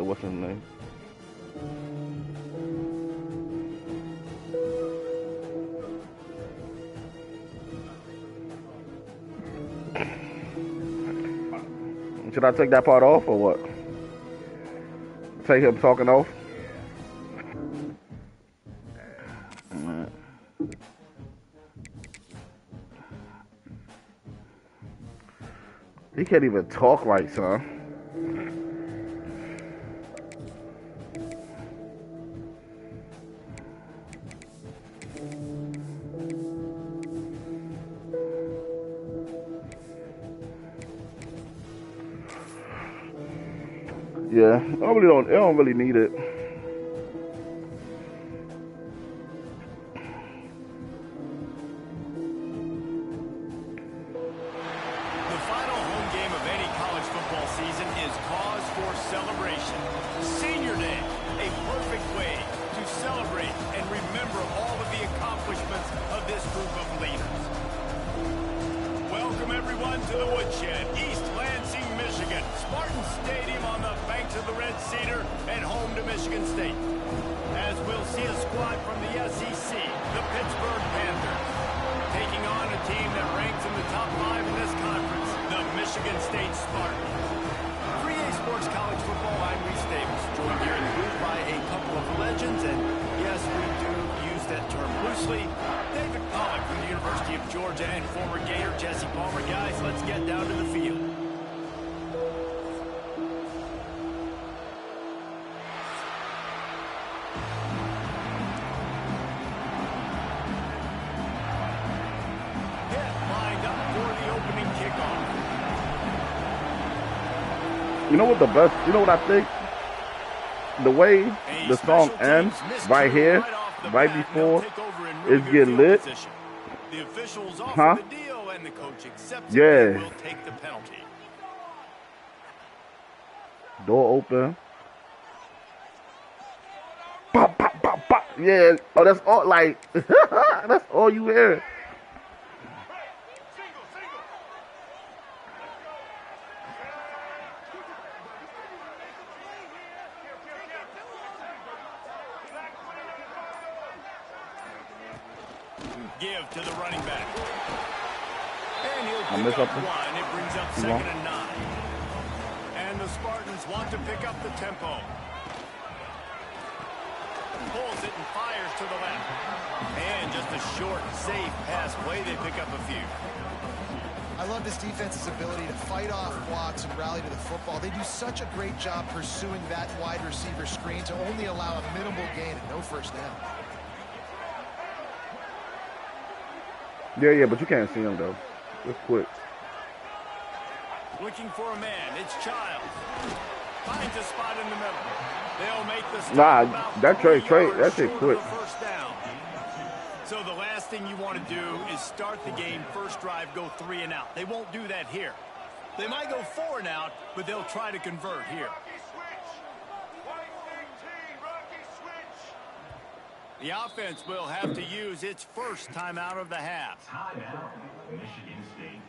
what's his name. Should I take that part off or what? Take him talking off? Right. He can't even talk right, son. Yeah, I don't really need it. You know what you know what I think? The way the song ends, right here, right before it's getting lit. Huh? Yeah. Door open. Pop, pop, pop, pop. Yeah. Oh, that's all, like, that's all you hear. Give to the running back. And he'll pick up one. It brings up 2nd and 9. And the Spartans want to pick up the tempo. Pulls it and fires to the left. And just a short, safe pass away. They pick up a few. I love this defense's ability to fight off blocks and rally to the football. They do such a great job pursuing that wide receiver screen to only allow a minimal gain and no first down. Yeah, but you can't see him, though. It's quick. Looking for a man. It's Childs. Finds a spot in the middle. They'll make the stop. Nah, that trade, that shit quick. First down. So the last thing you want to do is start the game, first drive, go 3 and out. They won't do that here. They might go 4 and out, but they'll try to convert here. The offense will have to use its first timeout of the half. Michigan State.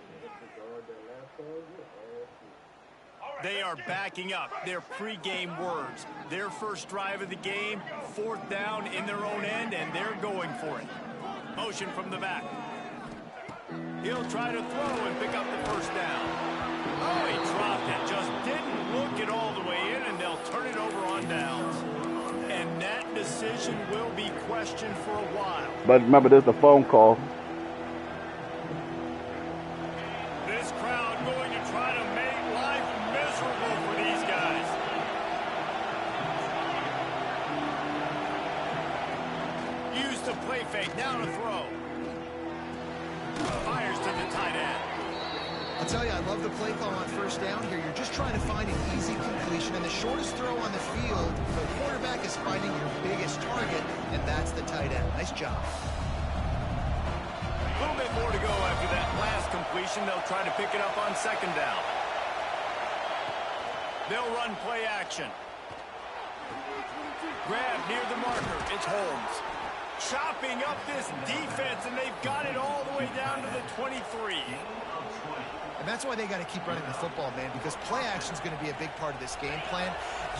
They are backing up their pregame words. Their first drive of the game, 4th down in their own end, and they're going for it. Motion from the back. He'll try to throw and pick up the first down. Oh, he dropped it. Just didn't look it all the way in, and they'll turn it over on downs. And that decision will be questioned for a while. But remember, there's a phone call. This crowd going to try to make life miserable for these guys. Use the play fake, now to throw. Fires to the tight end. I'll tell you, I love the play call on first down here. You're just trying to find an easy completion, and the shortest throw on the field, the quarterback is finding your biggest target, and that's the tight end. Nice job. A little bit more to go after that last completion. They'll try to pick it up on 2nd down. They'll run play action. Grab near the marker. It's Holmes. Chopping up this defense, and they've got it all the way down to the 23. And that's why they got to keep running the football, man, because play action is going to be a big part of this game plan.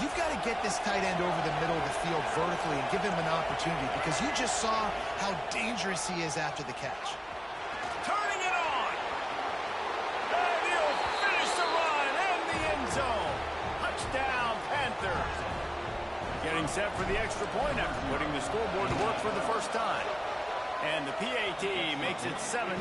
You've got to get this tight end over the middle of the field vertically and give him an opportunity, because you just saw how dangerous he is after the catch. Turning it on. And he'll finish the run in the end zone. Touchdown, Panthers. Getting set for the extra point after putting the scoreboard to work for the first time. And the PAT makes it 7-0.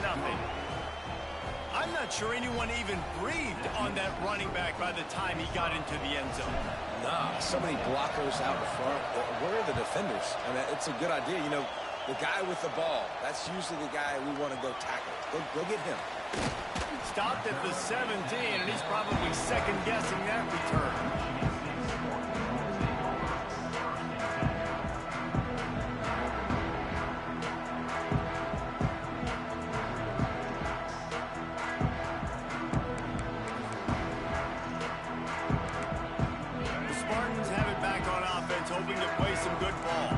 I'm not sure anyone even breathed on that running back by the time he got into the end zone. Nah, so many blockers out in front. Where are the defenders? I mean, it's a good idea. You know, the guy with the ball, that's usually the guy we want to go tackle. Go get him. Stopped at the 17, and he's probably second-guessing that return. Hoping to play some good ball.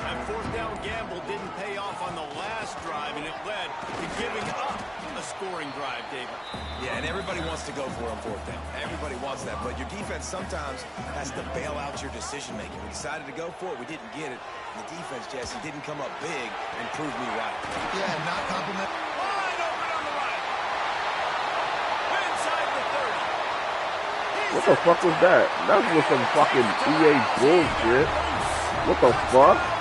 That fourth down gamble didn't pay off on the last drive, and it led to giving up a scoring drive, David. Yeah, and everybody wants to go for it on fourth down. Everybody wants that, but your defense sometimes has to bail out your decision-making. We decided to go for it. We didn't get it. And the defense, Jesse, didn't come up big and prove me right. Yeah, not compliment. Wide open on the right. Inside the 30. What the fuck was that? That was some fucking EA bullshit. What the fuck? How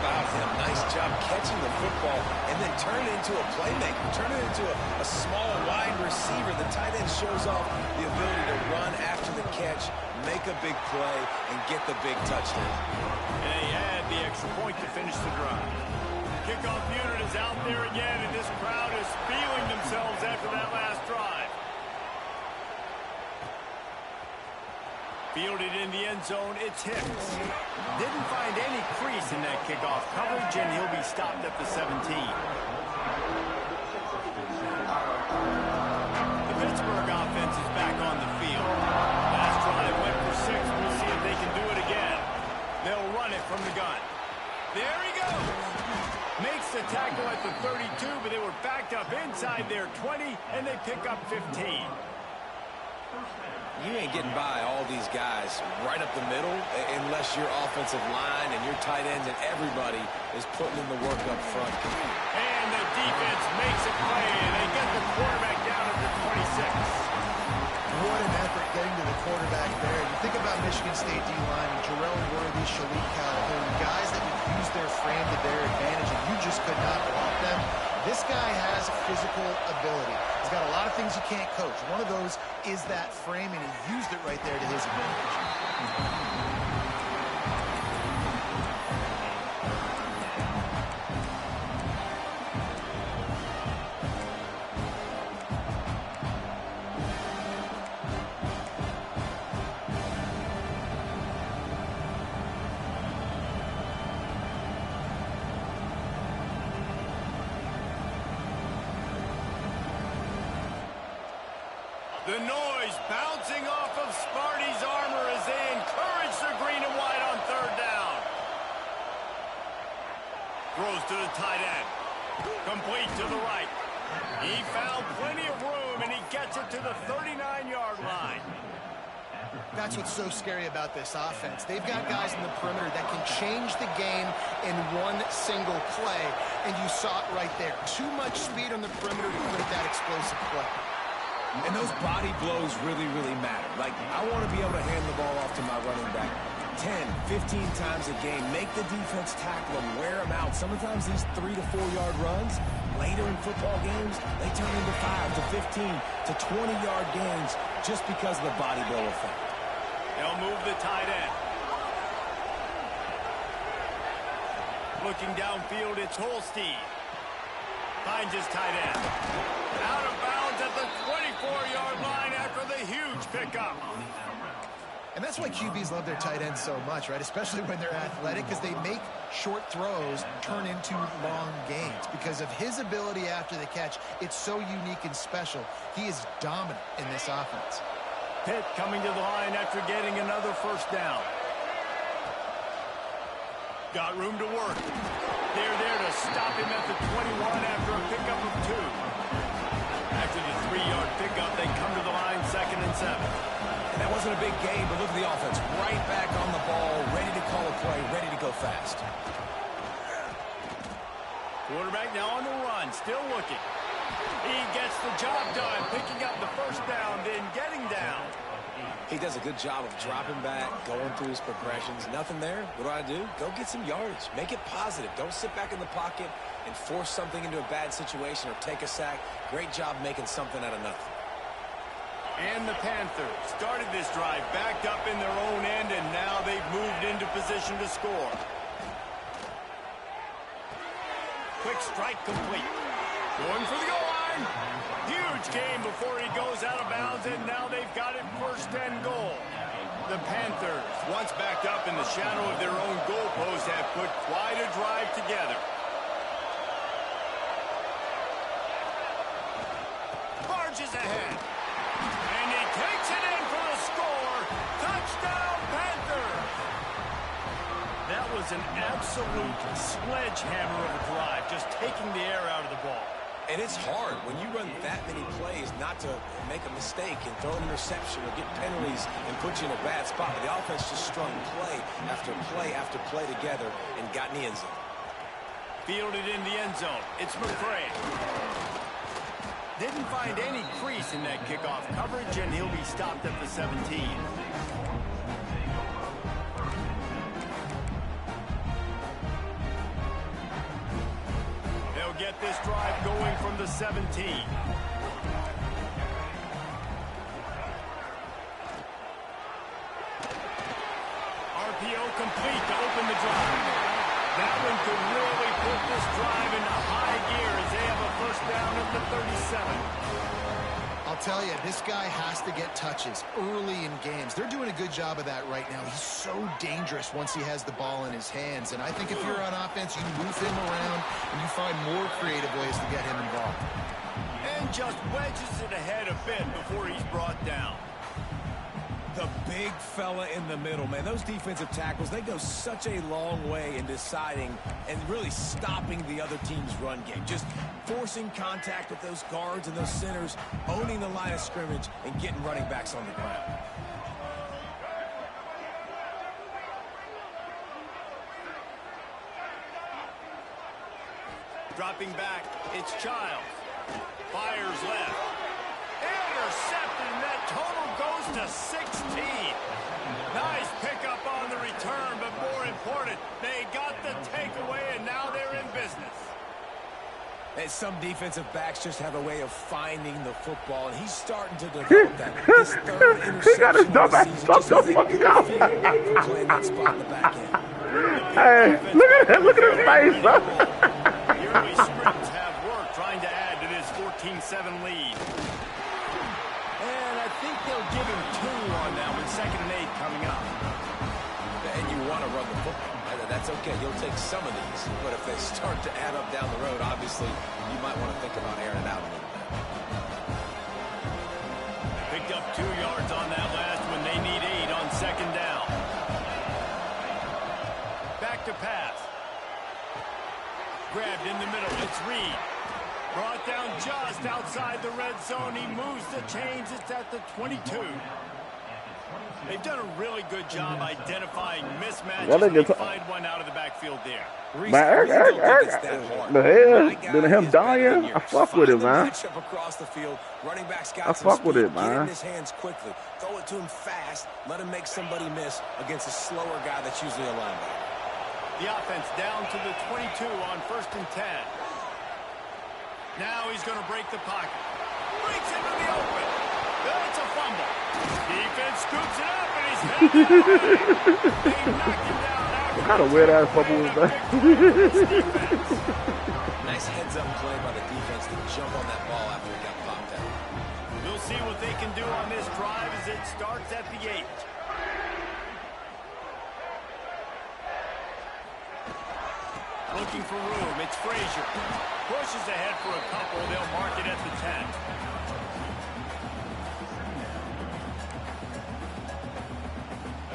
about him? Nice job catching the football and then turn it into a playmaker. Turn it into a small wide receiver. The tight end shows off the ability to run after the catch, make a big play, and get the big touchdown. And they had the extra point to finish the drive. Kickoff unit is out there again, and this crowd is feeling themselves after that last drive. Fielded in the end zone, it's Hicks. Didn't find any crease in that kickoff coverage, and he'll be stopped at the 17. The Pittsburgh offense is back on the field. Last drive went for 6. We'll see if they can do it again. They'll run it from the gun. There he goes. Makes the tackle at the 32, but they were backed up inside their 20, and they pick up 15. You ain't getting by all these guys right up the middle unless your offensive line and your tight ends and everybody is putting in the work up front. And the defense makes a play, and they get the quarterback down at the 26. What an effort getting to the quarterback there. You think about Michigan State D-line, Jarrell Worthy, Shalik Calhoun, guys that would use their frame to their advantage, and you just could not block them. This guy has physical ability. He's got a lot of things you can't coach. One of those is that frame, and he used it right there to his advantage. The noise bouncing off of Sparty's armor as they encourage the green and white on third down. Throws to the tight end. Complete to the right. He found plenty of room, and he gets it to the 39-yard line. That's what's so scary about this offense. They've got guys in the perimeter that can change the game in one single play, and you saw it right there. Too much speed on the perimeter to create that explosive play. And those body blows really, really matter. Like, I want to be able to hand the ball off to my running back 10, 15 times a game. Make the defense tackle them, wear them out. Sometimes these 3 to 4 yard runs, later in football games, they turn into 5 to 15 to 20-yard gains just because of the body blow effect. They'll move the tight end. Looking downfield, it's Holstein. Finds his tight end. Out of bounds at the 24-yard line after the huge pickup. And that's why QBs love their tight ends so much, right? Especially when they're athletic, because they make short throws turn into long gains. Because of his ability after the catch, it's so unique and special. He is dominant in this offense. Pitt coming to the line after getting another first down. Got room to work. They're there to stop him at the 21 after a pickup of 2. After the 3-yard pickup, they come to the line 2nd and 7. And that wasn't a big gain, but look at the offense. Right back on the ball, ready to call a play, ready to go fast. Quarterback now on the run, still looking. He gets the job done, picking up the first down, then getting down. He does a good job of dropping back, going through his progressions. Nothing there. What do? Go get some yardage. Make it positive. Don't sit back in the pocket and force something into a bad situation or take a sack. Great job making something out of nothing. And the Panthers started this drive backed up in their own end, and now they've moved into position to score. Quick strike complete. Going for the goal line. Huge game before he goes out of bounds, and now they've got it 1st and goal. The Panthers, once backed up in the shadow of their own goalpost, have put quite a drive together. Barges ahead. And he takes it in for the score. Touchdown, Panthers! That was an absolute sledgehammer of a drive, just taking the air out of the ball. And it's hard when you run that many plays not to make a mistake and throw an interception or get penalties and put you in a bad spot. But the offense just strung play after play after play together and got in the end zone. Fielded in the end zone. It's McCray. Didn't find any crease in that kickoff coverage, and he'll be stopped at the 17. Get this drive going from the 17. RPO complete to open the drive. That one could really put this drive into high gear as they have a 1st down at the 37. I'll tell you, this guy has to get touches early in games. They're doing a good job of that right now. He's so dangerous once he has the ball in his hands. And I think if you're on offense, you move him around and you find more creative ways to get him involved. And just wedges it ahead a bit before he's brought down. The big fella in the middle, man. Those defensive tackles, they go such a long way in deciding and really stopping the other team's run game. Just forcing contact with those guards and those centers, owning the line of scrimmage, and getting running backs on the ground. Dropping back, it's Childs. Fires left. Intercepted, and that total goes to 16. Nice pickup on the return, but more important, they got the takeaway, and now they're in business. And some defensive backs just have a way of finding the football, and he's starting to develop that. His 3rd interception. He got his dumb ass stuck the fuck out. Playing that spot in the back end. Hey, look at his face, bro. The early scripts have worked, trying to add to this 14-7 lead. And I think they'll give him 2 on that with 2nd and 8 coming up. And you want to run the football. That's okay. You'll take some of these. But if they start to add up down the road, obviously, you might want to think about airing it out a little bit. Picked up 2 yards on that last when they need 8 on 2nd down. Back to pass. Grabbed in the middle. It's Reed. Brought down just outside the red zone. He moves the chains. It's at the 22. They've done a really good job identifying mismatches. They find one out of the backfield there. Man, the hell? Then him dying? I fuck with it, man. I fuck with it, man. Get in his hands quickly. Throw it to him fast. Let him make somebody miss against a slower guy that's usually a linebacker. The offense down to the 22 on 1st and 10. Now he's going to break the pocket. Breaks into the open. It's a fumble. Defense scoops it up, and he's headed they knock him down. What kind of weird-ass fumble was that? Nice heads-up play by the defense to jump on that ball after it got popped out. We'll see what they can do on this drive as it starts at the 8. Looking for room. It's Frazier. Pushes ahead for a couple. They'll mark it at the 10.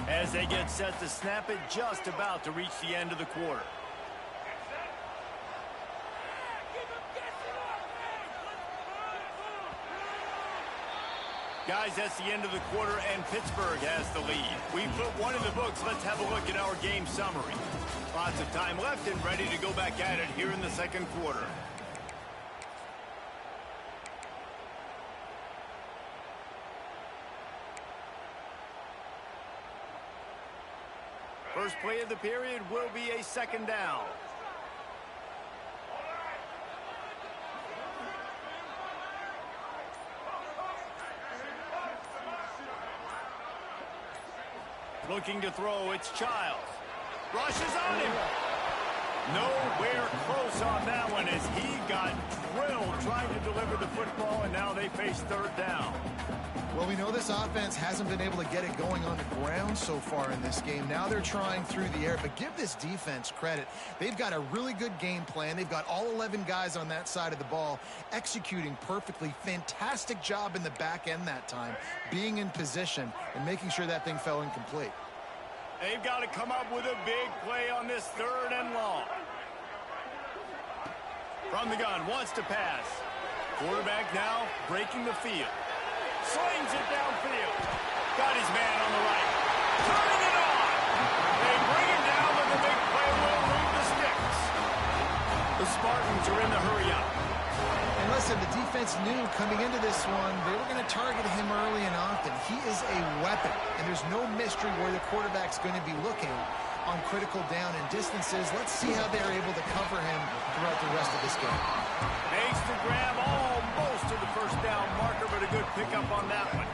As they get set to snap it, just about to reach the end of the quarter. Guys, that's the end of the quarter, and Pittsburgh has the lead. We put one in the books. Let's have a look at our game summary. Lots of time left and ready to go back at it here in the second quarter. First play of the period will be a second down. Looking to throw, it's Childs. Rushes on him. Nowhere close on that one as he got drilled trying to deliver the football, and now they face third down. Well, we know this offense hasn't been able to get it going on the ground so far in this game. Now they're trying through the air, but give this defense credit. They've got a really good game plan. They've got all 11 guys on that side of the ball executing perfectly. Fantastic job in the back end that time, being in position and making sure that thing fell incomplete. They've got to come up with a big play on this third and long. From the gun, wants to pass. Quarterback now breaking the field. Slings it downfield. Got his man on the right. Turning it on. They bring him down with a big play. Will move the sticks. The Spartans are in the hurry up. And listen, the defense knew coming into this one, they were going to target him early and often. He is a weapon, and there's no mystery where the quarterback's going to be looking on critical down and distances. Let's see how they're able to cover him throughout the rest of this game. Makes the grab almost to the first down marker, but a good pickup on that one.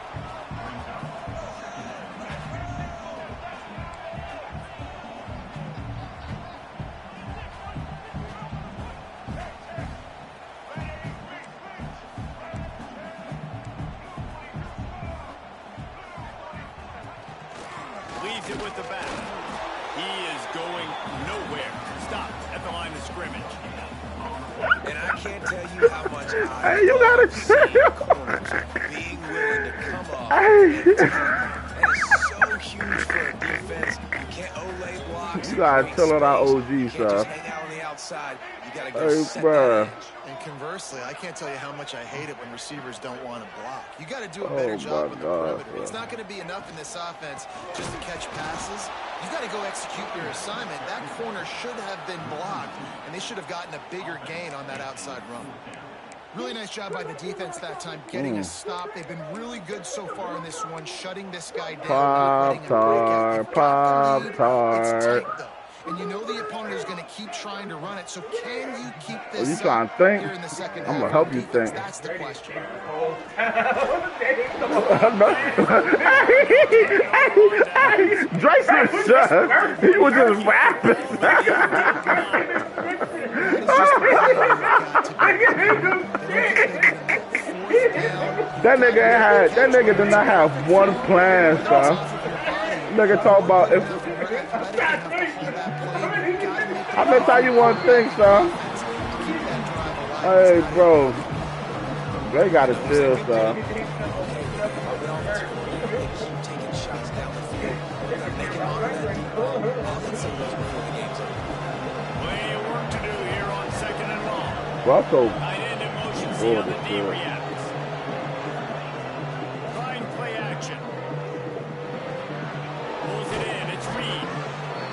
Leaves it with the back. He is going nowhere. Stop at the line of scrimmage. And I can't tell you how much I Hey, you gotta chill. corners being willing to come up and take. That is so huge for a defense. You can't Olay blocks. You gotta chill on our OG, You can't son. just hang out on the outside. You gotta go Hey, set bruh. that edge. And conversely, I can't tell you how much I hate it when receivers don't want to block. You got to do a Oh, better job my on the God, perimeter. bro. It's not going to be enough in this offense just to catch passes. You got to go execute your assignment. That corner should have been blocked, and they should have gotten a bigger gain on that outside run. Really nice job by the defense that time, getting a stop. They've been really good so far in this one, shutting this guy down. not letting him break out. You've got the lead. It's tight, though. And you know the opponent is going to keep trying to run it. So can you keep this you trying to think? here in the second I'm half? gonna help you Defense, think. That's the question. Drake is shut. He was just rapping. That nigga did not have one plan, son. Nigga talk about if I'm gonna tell you one thing, son. Hey, bro. They gotta chill, son. Plenty of work to do here on second and long. Russell. Tight end in motion, see how the knee reacts. Fine play action. Pulls it in, it's Reed.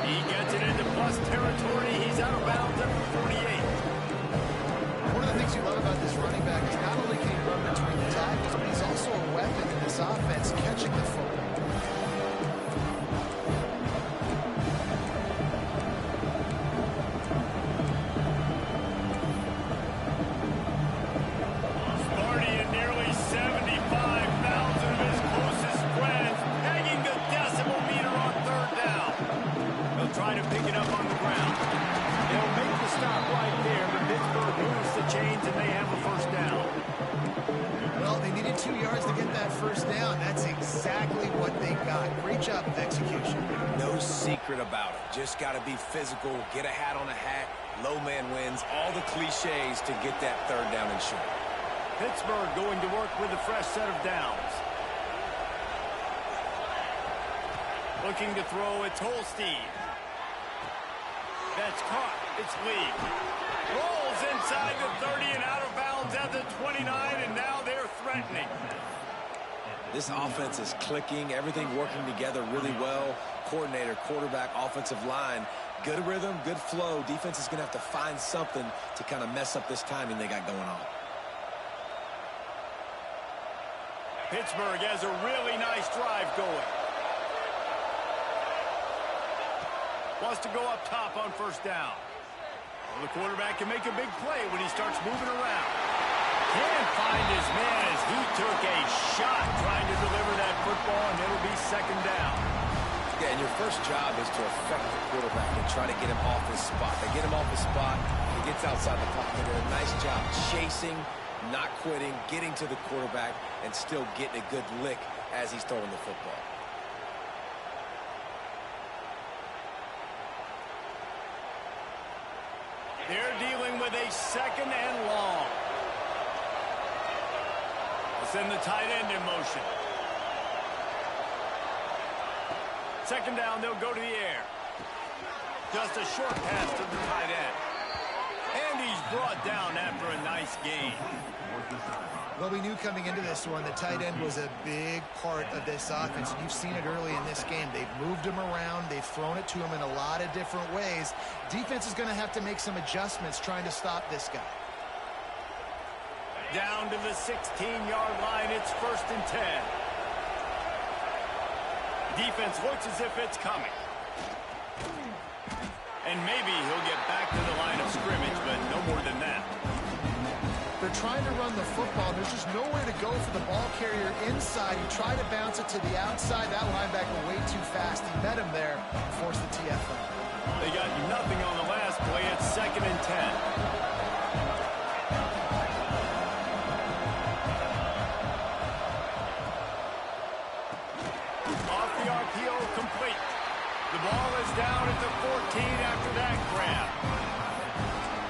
He gets it into plus territory. He's out of bounds at the 48. One of the things you love about this running back is not only can he run between the tackles, but he's also a weapon in this offense, catching the football. Sparty and nearly 75,000 of his closest friends pegging the decimal meter on third down. They'll try to pick it up on the ground. They'll make the stop right there, but Pittsburgh moves the chains and they have a first down. Well, they needed 2 yards to get that first down. That's exactly what they got. Great job of execution. No secret about it. Just got to be physical, get a hat on a hat, low man wins, all the cliches to get that third down and short. Pittsburgh going to work with a fresh set of downs. Looking to throw, it's Holstein. That's caught. It's Lee. Rolls inside the 30 and out of bounds at the 29, and now they're threatening. This offense is clicking, everything working together really well. Coordinator, quarterback, offensive line, good rhythm, good flow. Defense is going to have to find something to kind of mess up this timing they got going on. Pittsburgh has a really nice drive going. Wants to go up top on first down. Well, the quarterback can make a big play when he starts moving around. Can't find his man as he took a shot trying to deliver that football, and it'll be second down. Yeah, and your first job is to affect the quarterback and try to get him off his spot. They get him off his spot, he gets outside the pocket. They did a nice job chasing, not quitting, getting to the quarterback, and still getting a good lick as he's throwing the football. They're dealing with a second and long. Send the tight end in motion. Second down, they'll go to the air. Just a short pass to the tight end. And he's brought down after a nice gain. Well, we knew coming into this one the tight end was a big part of this offense. And you've seen it early in this game. They've moved him around. They've thrown it to him in a lot of different ways. Defense is going to have to make some adjustments trying to stop this guy. Down to the 16-yard line. It's 1st and 10. Defense looks as if it's coming. And maybe he'll get back to the line of scrimmage, but no more than that. They're trying to run the football. There's just nowhere to go for the ball carrier inside. He tried to bounce it to the outside. That linebacker way too fast. He met him there and forced the TFL. They got nothing on the last play. It's 2nd and 10. The ball is down at the 14 after that grab.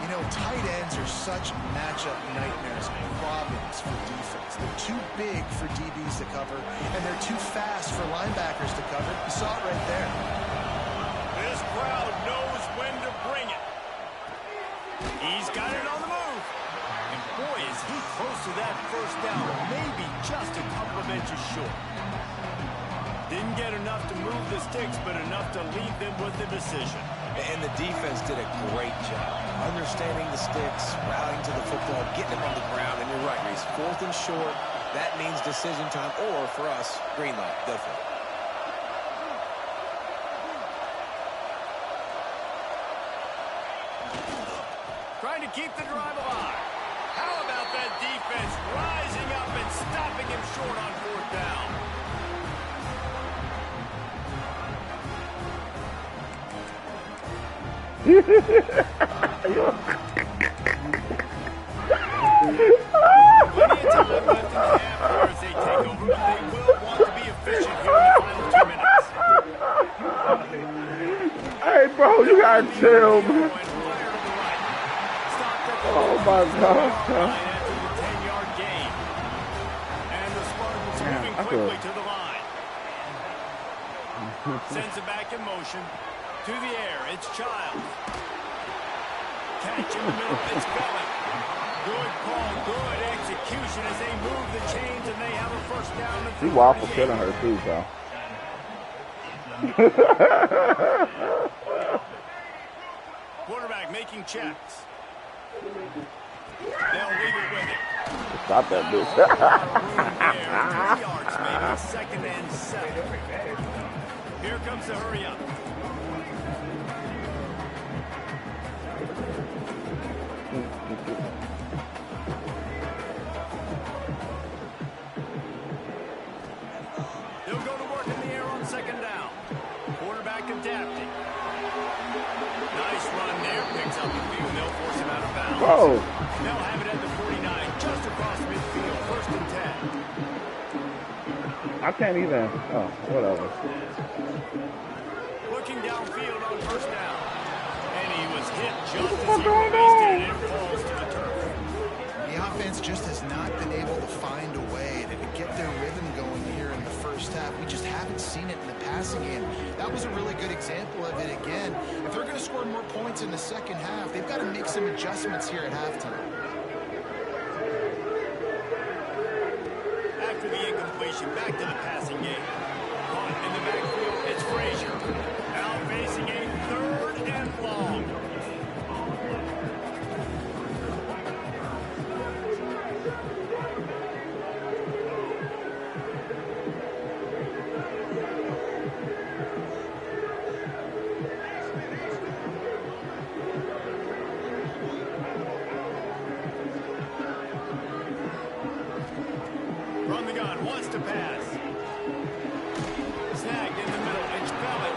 You know, tight ends are such matchup nightmares and problems for defense. They're too big for DBs to cover, and they're too fast for linebackers to cover. You saw it right there. This crowd knows when to bring it. He's got it on the move. And boy, is he close to that first down. Maybe just a couple of inches short. Didn't get enough to move the sticks, but enough to leave them with the decision. And the defense did a great job understanding the sticks, routing to the football, getting him on the ground. And you're right, Reese, 4th and short. That means decision time, or for us, green light. Go for it. Trying to keep the drive alive. How about that defense rising up and stopping him short on 4th down? Plenty of time left in the half here as they take over, but they will want to be efficient here in the final 2 minutes. Hey, bro, you gotta chill, man. Oh, my God. After the 10-yard gain. And the Spartans moving quickly to the line. Sends it back in motion. To the air, it's Childs. Catch in the middle, it's Belling. Good call, good execution as they move the chains and they have a first down. She waffle killing her too, bro. Quarterback making checks. They'll leave it with it. Stop that bitch. 3 yards, maybe. 2nd and 7. Here comes the hurry up. They'll go to work in the air on 2nd down. Quarterback adapting. Nice run there. Picks up the field. They'll force him out of bounds. Whoa. They'll have it at the 49, just across midfield. 1st and 10. I can't even. Oh, whatever. Looking downfield on 1st down. And he was hit just as he released it, and it falls to the turf. The offense just has not been able to find a way to get their rhythm going here in the first half. We just haven't seen it in the passing game. That was a really good example of it again. If they're going to score more points in the second half, they've got to make some adjustments here at halftime. After the incompletion, formation. Back to the passing game. Caught in the backfield. It's Frazier. Now facing a 3rd and long. Run the gun, wants to pass. Snagged in the middle, it's Bellett.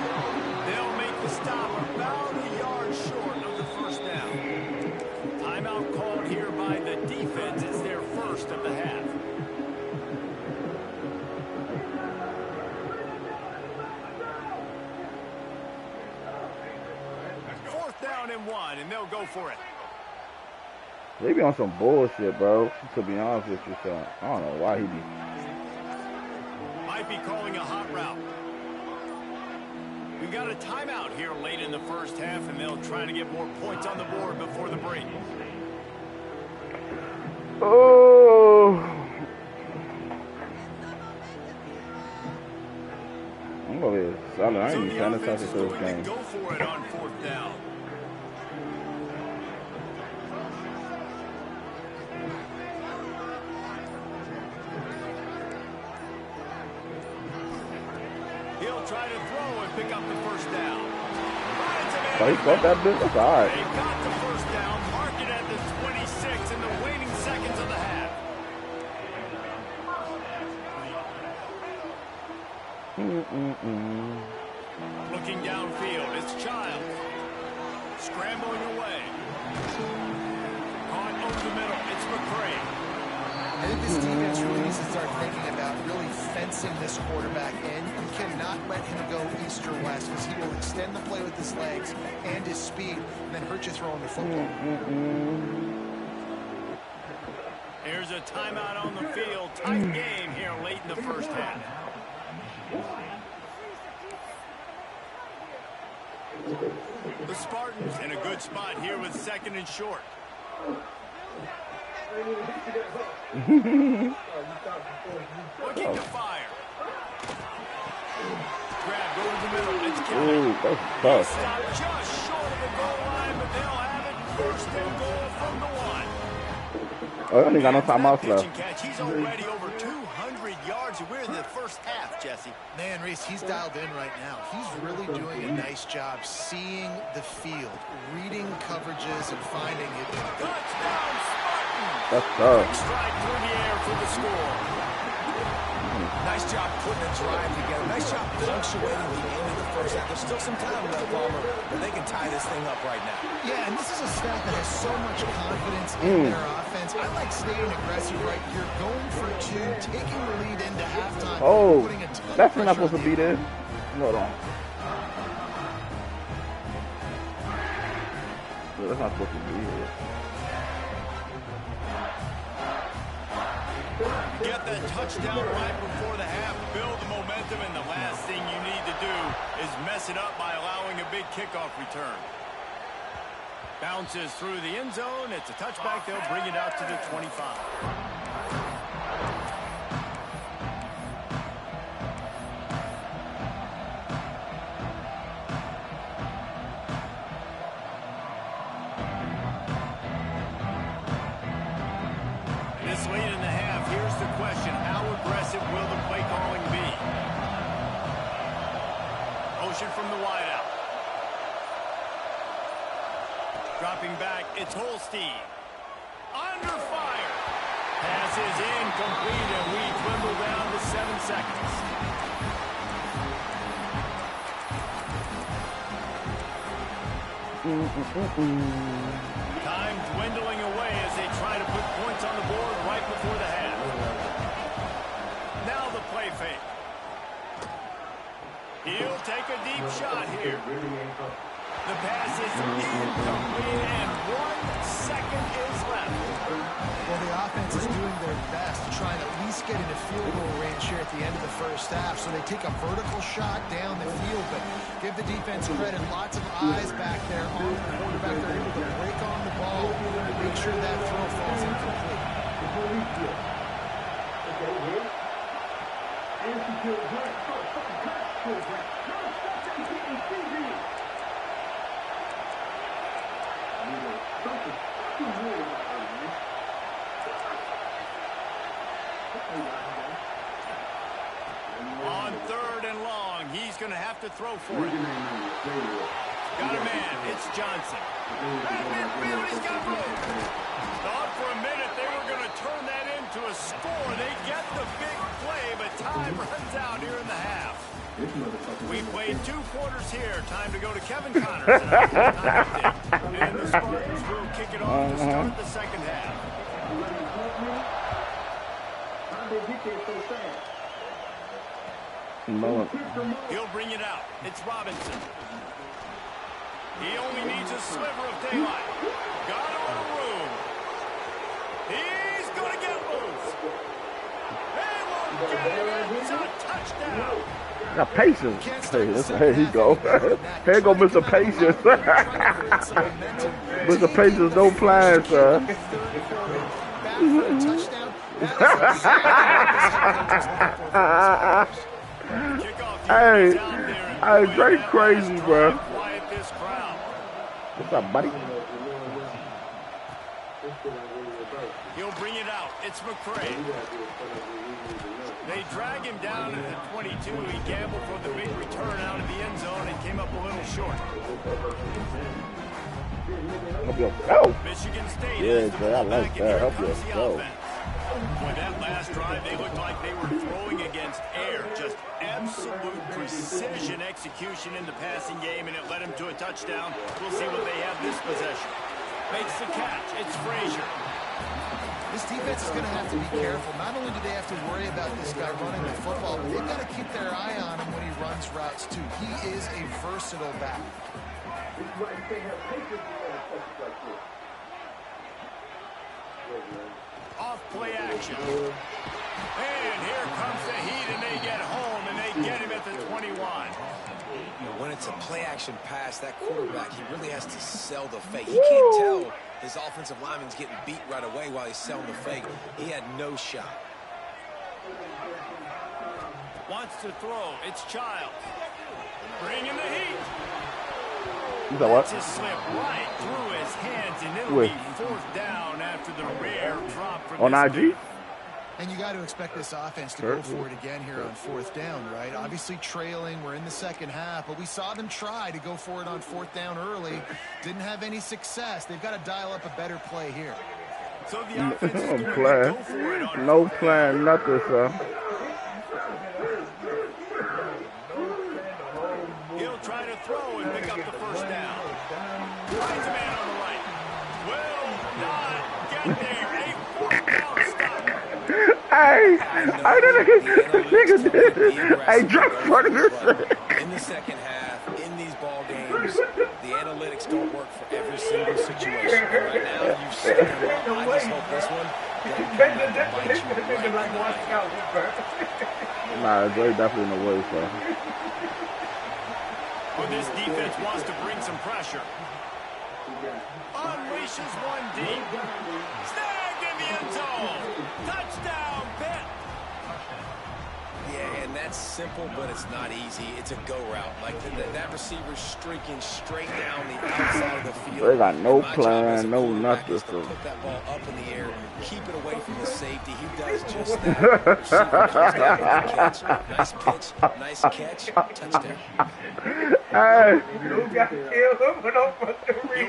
They'll make the stop about a yard short of the 1st down. Timeout called here by the defense. It's their 1st of the half. Fourth down and 1, and they'll go for it. They be on some bullshit, bro. To be honest with you, son. I don't know why he be. Might be calling a hot route. We've got a timeout here late in the 1st half, and they'll try to get more points on the board before the break. Oh. I'm gonna be solid. I ain't even trying to touch it to this game. Go for it on 4th down. He'll try to throw and pick up the 1st down. So he got that bit. That's all right. They got the 1st down. Mark it at the 26 in the waning seconds of the half. Looking downfield, it's Childs. Scrambling away. Caught over the middle, it's McCray. I think this defense really needs to start thinking about really fencing this quarterback in. You cannot let him go east or west because he will extend the play with his legs and his speed and then hurt you throwing the football. Here's a timeout on the field. Tight game here late in the 1st half. The Spartans in a good spot here with 2nd and short. Looking to fire. Grab, go to the middle. It's Kelly. Ooh, that's tough. Stop just short of the goal line, but they'll have it 1st and goal from the 1. Oh, I only got no timeouts left. He's already over 200 yards. We're in the 1st half, Jesse. Man, Reese, he's dialed in right now. He's really doing a nice job seeing the field, reading coverages, and finding it. Touchdown, Spartans! That's tough. Strike through the air for the score. Nice job putting a drive together. Nice job punctuating the end of the 1st half. There's still some time left, Palmer, but they can tie this thing up right now. Yeah, and this is a staff that has so much confidence in their offense. I like staying aggressive right here, going for 2, taking the lead into halftime. Oh, putting a ton of that's pressure not supposed on to be the there. Hold on. That's not supposed to be here. Get that touchdown right before the half. Build the momentum, and the last thing you need to do is mess it up by allowing a big kickoff return. Bounces through the end zone. It's a touchback. They'll bring it out to the 25. This late in the half, here's the question. How aggressive will the play calling be? Motion from the wideout. Dropping back, it's Holstein. Under fire. Pass is incomplete, and we dwindle down to 7 seconds. Time dwindling away as they try to put points on the board right before the half. Now the play fake. He'll take a deep shot here. The pass is incomplete, and 1 second is left. Well, the offense is doing their best to try and at least get into field goal range here at the end of the 1st half. So they take a vertical shot down the field, but give the defense credit. Lots of eyes back there on the quarterback. They're able to break on the ball and make sure that throw falls incomplete. On 3rd and long, he's going to have to throw for it. Got a man. It's Johnson. At midfield, he's got room. Thought for a minute they were going to turn that into a score. They get the big play, but time runs out here in the half. We played 2 quarters here. Time to go to Kevin Connors. And the Spartans will kick it off to start the second half. No. He'll bring it out. It's Robinson. He only needs a sliver of daylight. Got a little room. He's going to get loose. They won't get it. It's a touchdown. Got patience. Here he go. Here go Mr. Patience. Mr. Patience, no plans, sir. Hey, Drake crazy, bro. What's up, buddy? He'll bring it out. It's McCray. They drag him down at the 22. He gambled for the big return out of the end zone and came up a little short. Michigan State. Yeah, I like that. Help yourself. With that last drive, they looked like they were throwing against air. Just absolute precision execution in the passing game, and it led them to a touchdown. We'll see what they have this possession. Makes the catch. It's Frazier. This defense is going to have to be careful. Not only do they have to worry about this guy running the football, but they've got to keep their eye on him when he runs routes, too. He is a versatile back. Off play action. And here comes the heat, and they get home, and they get him at the 21. When it's a play action pass, that quarterback, he really has to sell the fake. He can't tell his offensive lineman's getting beat right away while he's selling the fake. He had no shot. Wants to throw. It's Childs. Bringing the heat. What? Just slip right through his hands, and it'll be 4th down after the rare drop from on IG. Dude. And you got to expect this offense to go for it again here on 4th down, right? Obviously trailing, we're in the second half, but we saw them try to go for it on 4th down early. Didn't have any success. They've got to dial up a better play here. So the offense is going to plan. go for it on No plan, nothing, sir. He'll try to throw and pick up the 1st down. Finds a man on the right. Will not get there. A 4th down stop. Hey, I nigga did. Hey, drop front of this. In the second half, in these ball games, the analytics don't work for every single situation. And right now, you've seen them. I just hope this one doesn't come back to bite you right. Nah, Dre definitely in the way, so. Well, this defense wants to bring some pressure. Unleashes one deep. Snagged in the end zone. Touchdown, Pitt. Yeah, and that's simple, but it's not easy. It's a go route. Like that receiver's streaking straight down the outside of the field. They got no plan, no nothing. To put that ball up in the air, keep it away from the safety. He does just that. Receiver comes down with the catch. Nice pitch, nice catch, touchdown. Hey. He'll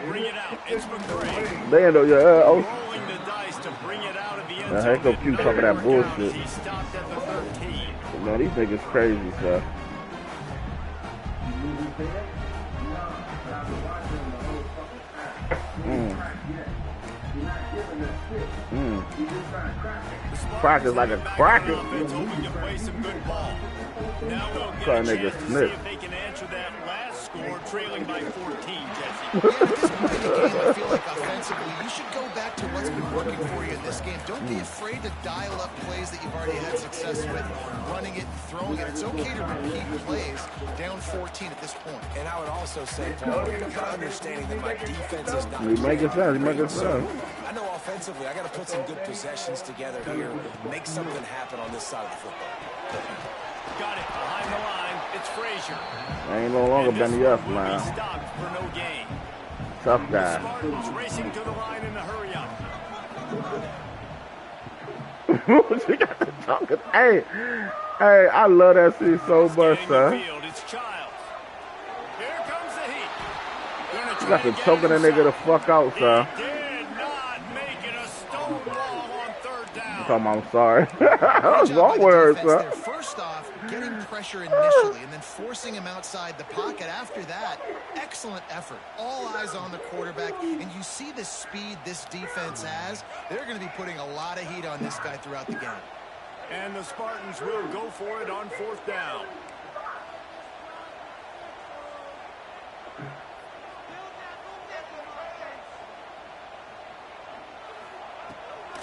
bring it out. It's McCray. They end up, rolling the dice to bring it out of the end zone. Heck up, you talking that bullshit. He stopped at the 13. Man, these niggas crazy, sir. Crack is like a cracker. Trying to nigga snitch. If they can answer that last score, trailing by 14, Jesse. Yeah, at this point in the game, I feel like offensively, you should go back to what's been working for you in this game. Don't be afraid to dial up plays that you've already had success with, running it and throwing it. It's okay to repeat plays down 14 at this point. And I would also say, Paul, understanding that my defense is not. You making sense. You making sense. I know offensively, I got to put some good possessions together here, make something happen on this side of the football. It's Frazier. I ain't no longer Benny F, man. Stopped for no gain. Tough guy. Spartans racing to the line in a hurry up. She got the talking. Hey, I love that scene so much, son. It's Childs. Here comes the heat. You got to choking that nigga the fuck out, son. Did not make it a stone wall on third down. I'm sorry. That was wrong words, son. First off, getting pressure initially and then forcing him outside the pocket after that. Excellent effort. All eyes on the quarterback. And you see the speed this defense has. They're going to be putting a lot of heat on this guy throughout the game. And the Spartans will go for it on fourth down.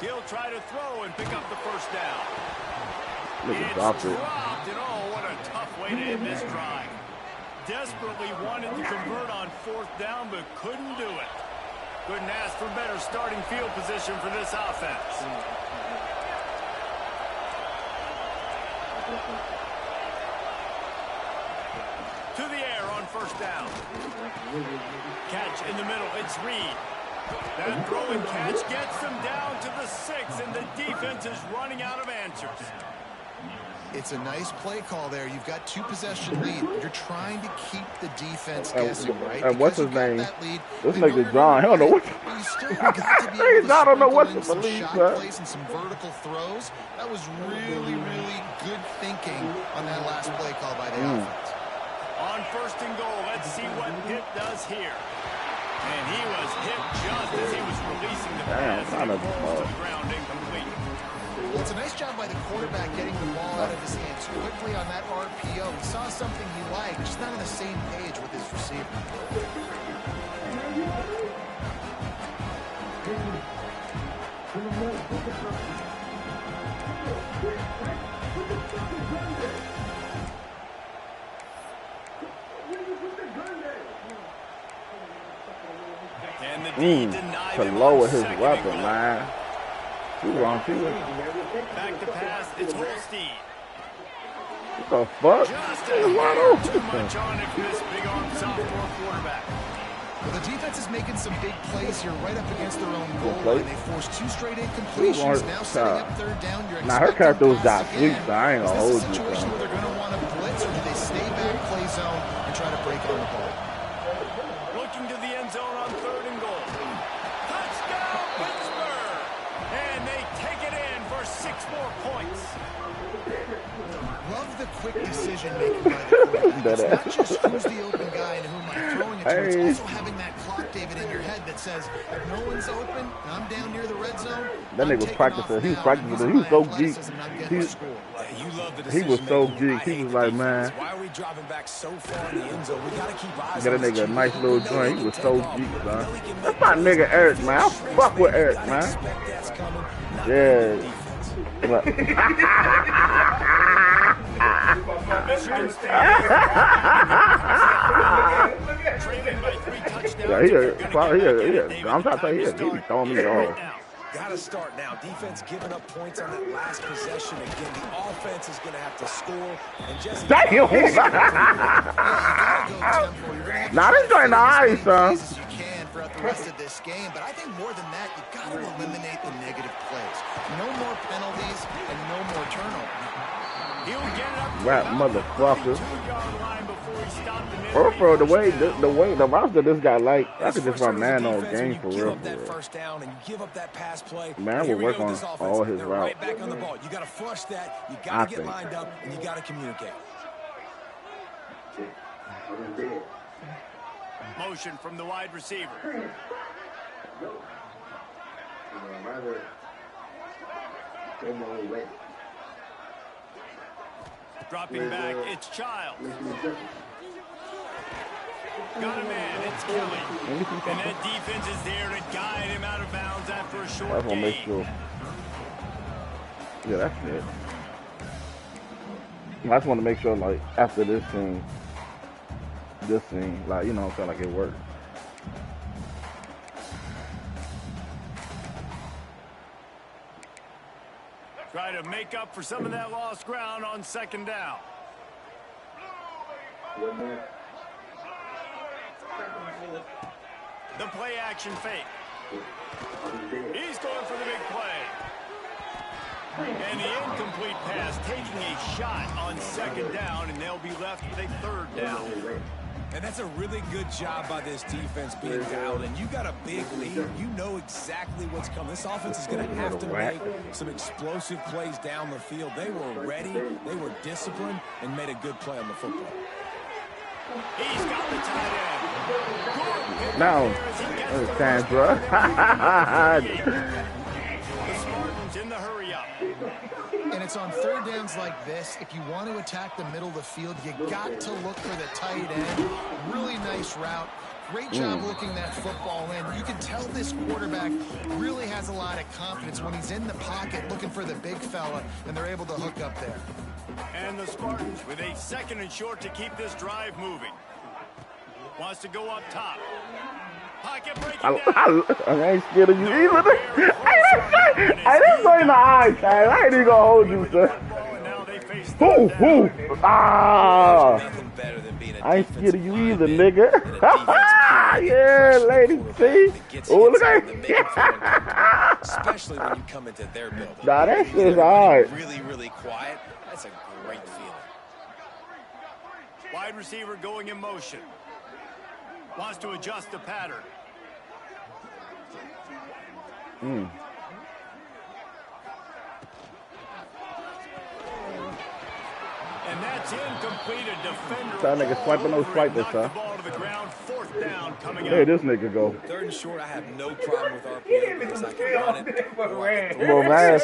He'll try to throw and pick up the first down. It's dropped, and oh, what a tough way to end this drive. Desperately wanted to convert on fourth down, but couldn't do it. Couldn't ask for better starting field position for this offense. To the air on first down. Catch in the middle. It's Reed. That throw and catch gets them down to the 6, and the defense is running out of answers. It's a nice play call there. You've got 2-possession lead. You're trying to keep the defense guessing, right? And what's his name? This nigga John. I don't know what. I don't know what to believe, man. And some vertical throws. That was really, really good thinking on that last play call by the offense. On first and goal, let's see what Pitt does here. And he was hit just as he was releasing the pass. And it falls to the ground incomplete. Well, it's a nice job by the quarterback getting the ball out of his hands quickly on that RPO. He saw something he liked, just not on the same page with his receiver. To lower his weapon, man. Too long, too long. Back to pass, it's Holstein. What the fuck? Too much on it for this big arm sophomore quarterback. Well, the defense is making some big plays here right up against their own goal line. They forced 2 straight incompletions. Now setting up third down. Now her character's got sweet, so I ain't gonna hold you. Is this a situation where they're going to want to blitz, or do they stay back, play zone, and try to break on the ball? Looking to the end zone on third and goal. Touchdown, Pittsburgh! And they take it in for 6 more points. Love the quick decision making by the quarterback. It's not just who's the open guy and who am I throwing it to. It's also having that clock, David, in your head that says, if no one's open and I'm down near the red zone, that nigga was practicing. He was practicing. He was so geek. He was so geek. He was like, man. Why are we dropping back so far in the end zone? We gotta keep eyes on that nigga a nice little joint. He was so geek, son. That's my nigga Eric, man. I fuck with Eric, man. Yeah. I'm trying to tell you, he throwing me off. Gotta start now. Defense giving up points on that last possession. Again, the offense is going to have to score. And just damn! Now this joint nice, son. Throughout the rest of this game, but I think more than that, you've got to eliminate the negative plays. No more penalties and no more turnovers. He'll get it up rap motherfucker. 2-yard line before he stopped for the way the roster this guy like, I could just run man on game for real. First down and you give up that pass play. Man will work on all his routes. Right back on the ball. You got to flush that. You got to get lined up and you got to communicate. Motion from the wide receiver. Dropping back, it's Child. Got a man, it's Kelly. And that defense is there to guide him out of bounds after a short gain. Make sure. Yeah, that's it. I just want to make sure, like, after this scene, like, you know, I feel like it worked. Try to make up for some of that lost ground on second down. The play action fake. He's going for the big play. And the incomplete pass taking a shot on 2nd down, and they'll be left with a 3rd down. And that's a really good job by this defense being dialed in. You got a big lead. You know exactly what's coming. This offense is going to have to make some explosive plays down the field. They were ready, they were disciplined, and made a good play on the football. He's got the tight end. Now, Sandra. The Spartans in the hurry up. And it's on 3rd downs like this. If you want to attack the middle of the field, you got to look for the tight end. Really nice route. Great job looking that football in. You can tell this quarterback really has a lot of confidence when he's in the pocket looking for the big fella, and they're able to hook up there. And the Spartans with a 2nd and short to keep this drive moving. Wants to go up top. Pocket breaking down. I ain't scared of you either. Hey, this ain't the eye tag. I ain't even gonna hold you, sir. Ah! I ain't scared of you either, nigga. Yeah, lady. See? Oh, look at it. Especially when you come into their building. Nah, that shit's alright. Really, really quiet. That's a great feeling. Wide receiver going in motion. Wants to adjust the pattern. And that's incomplete. A defender. That nigga swiping those swipers, huh? Ball to the ground. 4th down coming up. Hey, this nigga go. 3rd and short, I have no problem with RPO because I can run it. Well, man,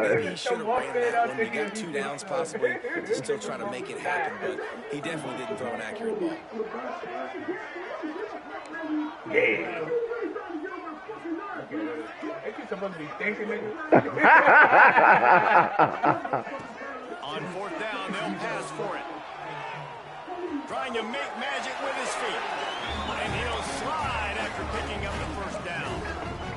Maybe he should have ran that when we got 2 downs possibly to still try to make it happen, but he definitely didn't throw an accurate ball. Yeah. Ain't you supposed to be thinking, nigga? On 4th down, they'll pass for it. Trying to make magic with his feet. And he'll slide after picking up the 1st down.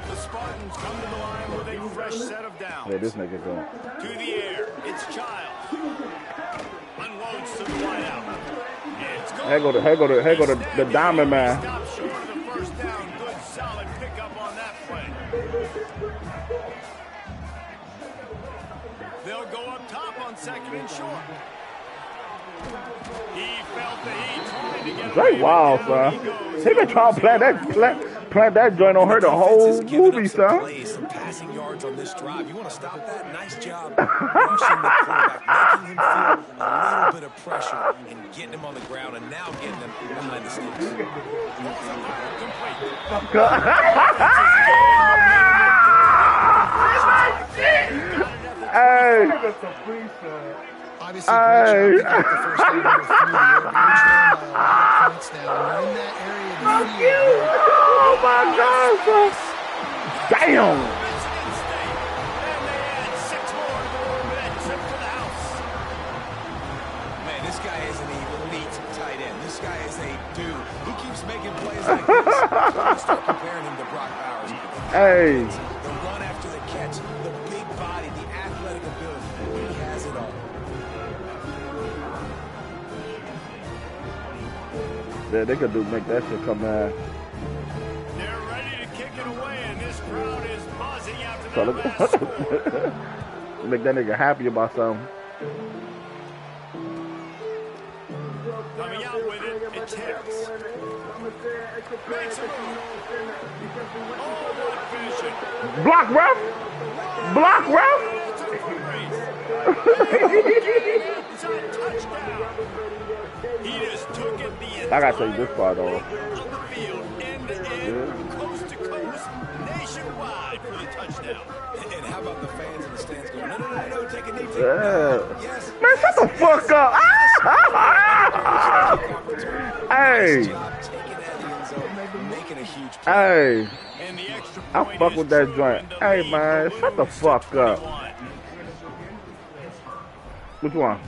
The Spartans come to the line with a fresh set of downs. Yeah, this nigga go. To the air, it's Childs. Unloads to the wideout. It's good. Here go the diamond man. Stop short of the 1st down. Good, solid pickup on that play. They'll go up top on 2nd and short. He felt the heat trying to get That's wild, son. He been trying to plant that joint on her the whole movie, son. Some passing yards on this drive. You want to stop that? Nice job rushing the quarterback, making him feel a little bit of pressure and getting him on the ground, and now getting him behind the sticks. Hey. Obviously, great job to get the 1st down through the air, but you're down by a lot of points now. You're in that area of the field. Oh my God, son. Damn. Man, this guy is an elite tight end. This guy is a dude who keeps making plays like this. Don't start comparing him to Brock Bowers. Hey. The run after the catch, the big body, the athletic ability. He has it all. Yeah, they could make that shit come out. They're ready to kick it away, and this crowd is buzzing after So that last score. make that nigga happy about something. Coming out with it, it's Hicks. Makes a move. Oh, what vision. Block ref! Block ref! Touchdown. He just took it the I gotta tell you this part though. of the field, end to end, coast to coast, nationwide for the touchdown. And how about the fans in the stands going, no, take a knee, Yes. Man, shut the fuck up! Hey! Hey! I fuck with that joint. Hey man, shut the fuck up. Which one?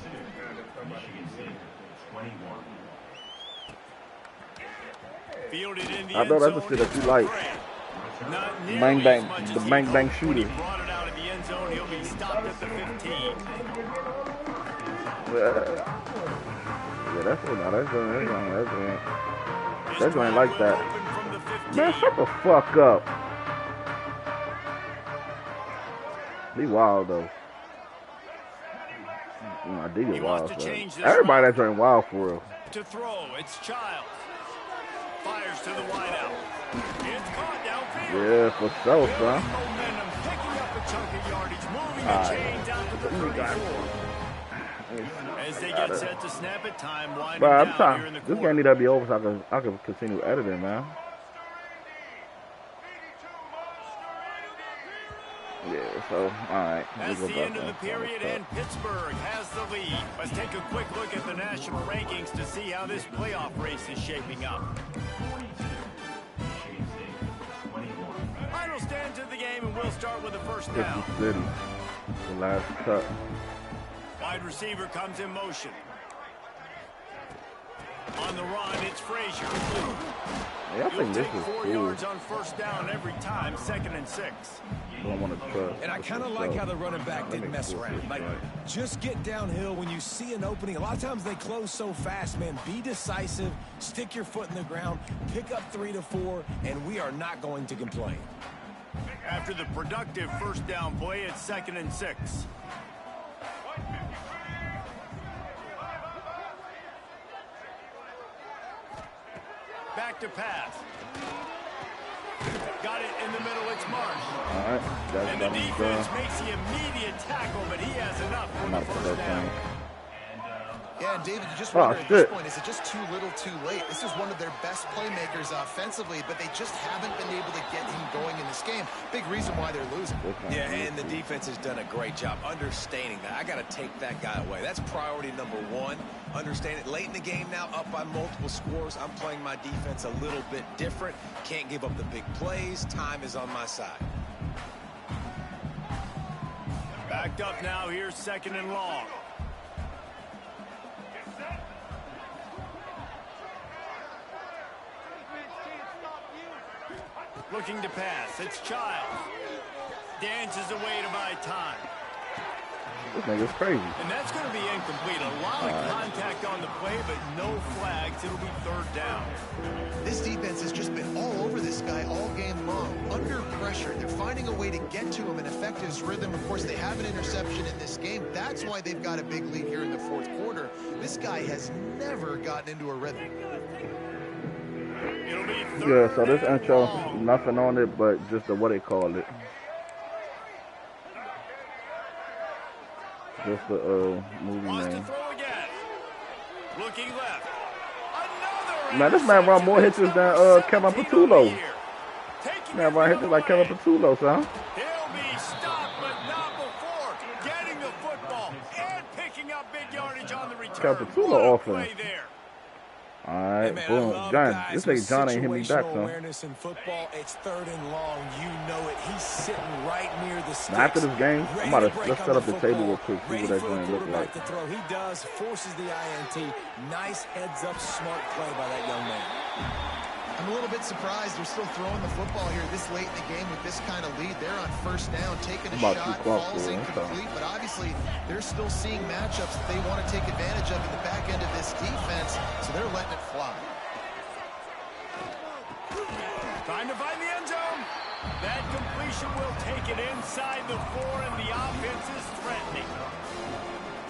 I know that's the shit that you like. Bang bang, the bang bang shooter. Brought it out of the end zone. He'll be stopped at the 15. Yeah, that's what. That's ain't like that. Man, shut the fuck up. He wild though. I dig it wild. Everybody that's running wild for real. To throw, it's Childs. Fires to the wideout. It's caught downfield. Yeah, for sure, son. Momentum, picking up a chunk of yardage, moving the chains out to the 34. As they get set to snap it, time winding down here in the quarter. This game need to be over so I can continue editing, man. Yeah, so, alright. That's the end of the period, and Pittsburgh has the lead. Let's take a quick look at the national rankings to see how this playoff race is shaping up. Final stand to the game, and we'll start with the first down. City, the last cut. Wide receiver comes in motion. On the run, it's Frazier. Yeah, I think this is 4 cool. yards on first down every time, 2nd and 6. Don't want to trust. And I kind of like how the running back didn't mess around. Like, just get downhill when you see an opening. A lot of times they close so fast, man. Be decisive, stick your foot in the ground, pick up 3 to 4, and we are not going to complain. After the productive first down play, it's 2nd and 6. Back to pass. Got it in the middle, it's Marsh. All right. And the defense makes the immediate tackle, but he has enough for the first down. Yeah, and David, you just wonder at this point, is it just too little too late? This is one of their best playmakers offensively, but they just haven't been able to get him going in this game. Big reason why they're losing. Yeah, and the defense has done a great job understanding that. I got to take that guy away. That's priority number 1. Understand it. Late in the game now, up by multiple scores. I'm playing my defense a little bit different. Can't give up the big plays. Time is on my side. Backed up now. Here's 2nd and long. Looking to pass. It's Childs. Dances away to buy time. This nigga's crazy. And that's going to be incomplete. A lot of contact on the play, but no flags. It'll be 3rd down. This defense has just been all over this guy all game long. Under pressure. They're finding a way to get to him and affect his rhythm. Of course, they have an interception in this game. That's why they've got a big lead here in the 4th quarter. This guy has never gotten into a rhythm. Yeah, so this intro, nothing on it, but just what they call it. Just the movie name. Looking left. Man, this man run more hits than Kevin Patullo. Man, run hits like Kevin Patullo, son. He'll be stopped, but not before getting the football and picking up big yardage on the return. Kevin Patullo offense. All right, boom. John, this nigga John ain't hit me back, son. Awareness in football, it's 3rd and long. You know it. He's sitting right near the sticks. Now after this game, I'm about to let's set up the table real quick, see what that going to look like. To throw. He does, forces the INT. Nice heads-up, smart play by that young man. I'm a little bit surprised they're still throwing the football here this late in the game with this kind of lead. They're on first down, taking a shot, falls incomplete, but obviously they're still seeing matchups that they want to take advantage of in the back end of this defense, so they're letting it fly. Trying to find the end zone. That completion will take it inside the 4, and the offense is threatening.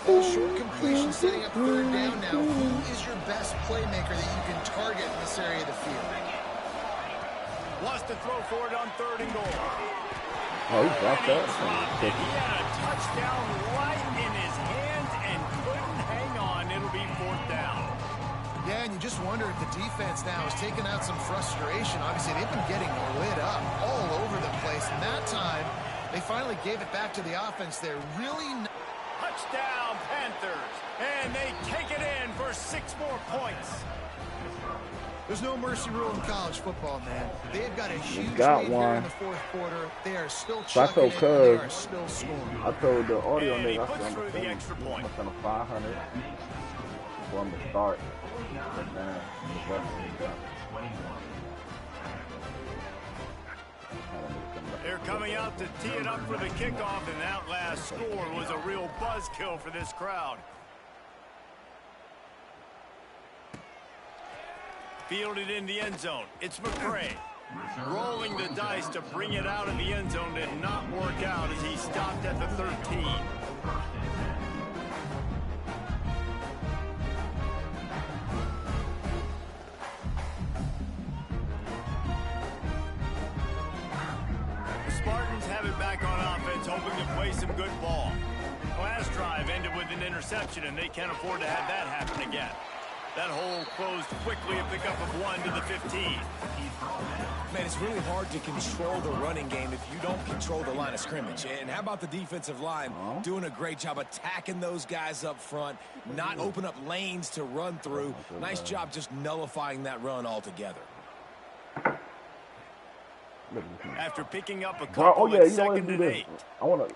Short completion setting up 3rd down now. Who is your best playmaker that you can target in this area of the field? Wants to throw for it on 3rd and goal. Oh, he dropped that. He had a touchdown right in his hands and couldn't hang on. It'll be 4th down. Yeah, and you just wonder if the defense now is taking out some frustration. Obviously, they've been getting lit up all over the place. And that time, they finally gave it back to the offense there. Really touchdown, Panthers. And they take it in for 6 more points. There's no mercy rule in college football, man. They've got a huge got lead one. here in the 4th quarter. They are still chucking it, and they are still scoring. I told the audio And he nigga, puts through the extra point. I'm going to 500 for him to start. And then the rest of the They're coming out to tee it up for the kickoff, and that last score was a real buzzkill for this crowd. Fielded in the end zone. It's McCray. Rolling the dice to bring it out of the end zone did not work out as he stopped at the 13. The Spartans have it back on offense, hoping to play some good ball. Last drive ended with an interception, and they can't afford to have that happen again. That hole closed quickly, a pickup of 1 to the 15. Man, it's really hard to control the running game if you don't control the line of scrimmage. And how about the defensive line doing a great job attacking those guys up front, not open up lanes to run through. Nice job just nullifying that run altogether. After picking up a couple at 2nd and 8. I want to...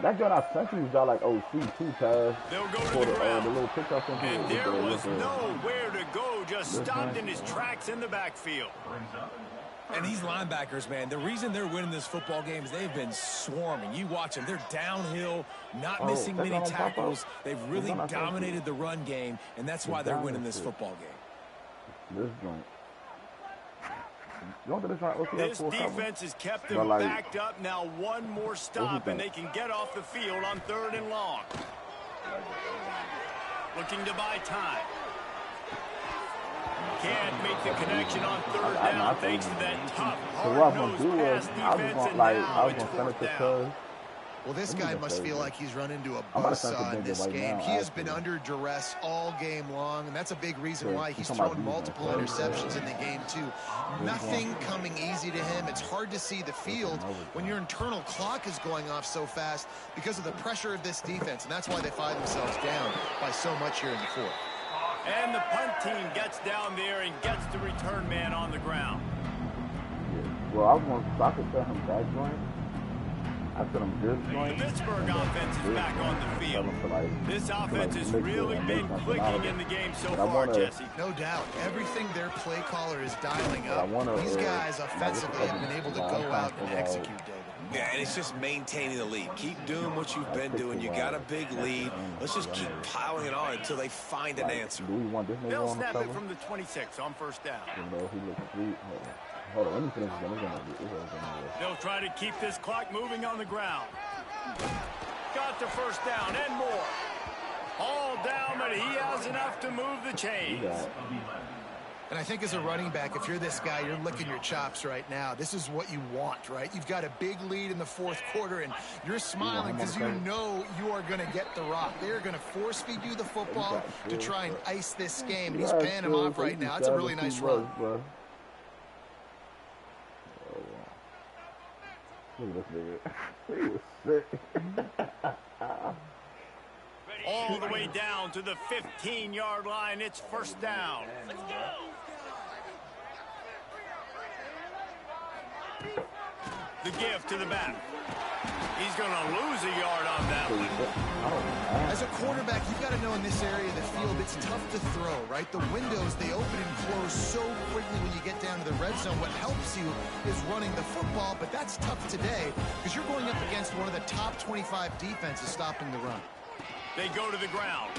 That joint I sent you got like OC too, Taz. They'll go to the ground. The little pickup from and there was nowhere to go, just stopped in his tracks in the backfield. And these linebackers, man, the reason they're winning this football game is they've been swarming. You watch them. They're downhill, not missing many tackles. They've really dominated the run game, and that's why they're winning this football game. This joint. This defense has kept them backed up. Now one more stop, and they can get off the field on 3rd and long. Looking to buy time. Can't make the connection on 3rd down thanks to that tough, hard-nosed pass defense, and now it's 4th down. Well, this guy must feel like he's run into a buzzsaw in this game. He has been under duress all game long, and that's a big reason why he's thrown multiple interceptions in the game, too. Nothing coming easy to him. It's hard to see the field when your internal clock is going off so fast because of the pressure of this defense, and that's why they find themselves down by so much here in the 4th. And the punt team gets down there and gets the return man on the ground. Well, I was going to stop and tell him that joint. I said I'm good joint. The Pittsburgh offense is back on the field. This offense has really been clicking in the game so far, Jesse. No doubt. Everything their play caller is dialing up. These guys offensively have been able to go out and execute, David. Yeah, and it's just maintaining the lead. Keep doing what you've been doing. You got a big lead. Let's just keep piling it on until they find an answer. They'll snap it from the 26 on 1st down. Hold on, let me finish this. They'll try to keep this clock moving on the ground. Got the 1st down and more. All down, but he has enough to move the chains. And I think as a running back, if you're this guy, you're licking your chops right now. This is what you want, right? You've got a big lead in the 4th quarter, and you're smiling because you know you are going to get the rock. They're going to force feed you the football to try and ice this game, and he's paying him off right now. It's a really nice run. Look at this nigga. He was sick. All the way down to the 15-yard line. It's 1st down. Let's go. The give to the back. He's going to lose a yard on that one. As a quarterback, you've got to know in this area of the field, it's tough to throw, right? The windows, they open and close so quickly when you get down to the red zone. What helps you is running the football, but that's tough today because you're going up against one of the top 25 defenses stopping the run. They go to the ground.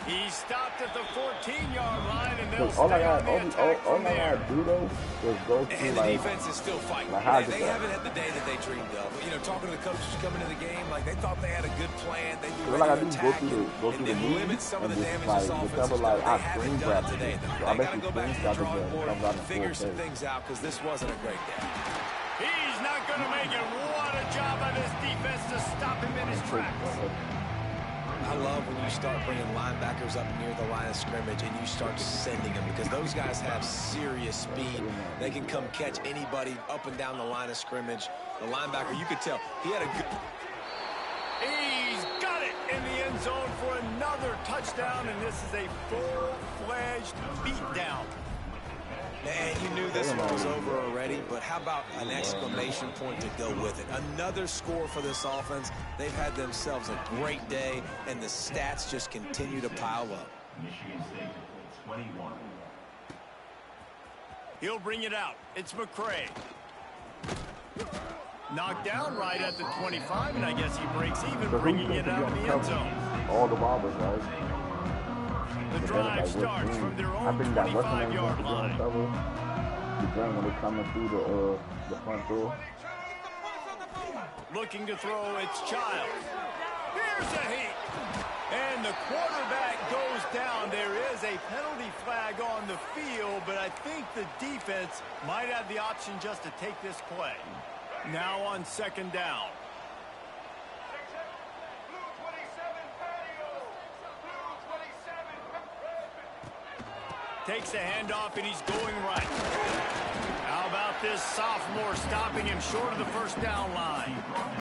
He stopped at the 14-yard line, and they'll all stay I on the attack from there. gotta do though was go through And the defense is still fighting. They haven't had the day that they dreamed of. You know, talking to the coaches coming to the game, like they thought they had a good plan. They knew ready to attack and then limit some of the damage this offense has done. They haven't done it today. They got to go back to the drawing board and figure some things out because this wasn't a great game. He's not going to make it. What a job by this defense to stop him in his tracks. I love when you start bringing linebackers up near the line of scrimmage and you start sending them because those guys have serious speed. They can come catch anybody up and down the line of scrimmage. The linebacker, you could tell, he had a good... He's got it in the end zone for another touchdown, and this is a full-fledged beatdown. Man, you knew this one was over already, but how about an exclamation point to go with it? Another score for this offense. They've had themselves a great day, and the stats just continue to pile up. He'll bring it out. It's McCray. Knocked down right at the 25, and I guess he breaks even, bringing it out of the end zone. All the robbers, right? The drive starts from their I own think that Russell 25-yard is line. trouble. When they're coming through the front door. Looking to throw, it's Childs. Here's a heat. And the quarterback goes down. There is a penalty flag on the field, but I think the defense might have the option just to take this play. Now on second down. Takes a handoff, and he's going right. How about this sophomore stopping him short of the first down line?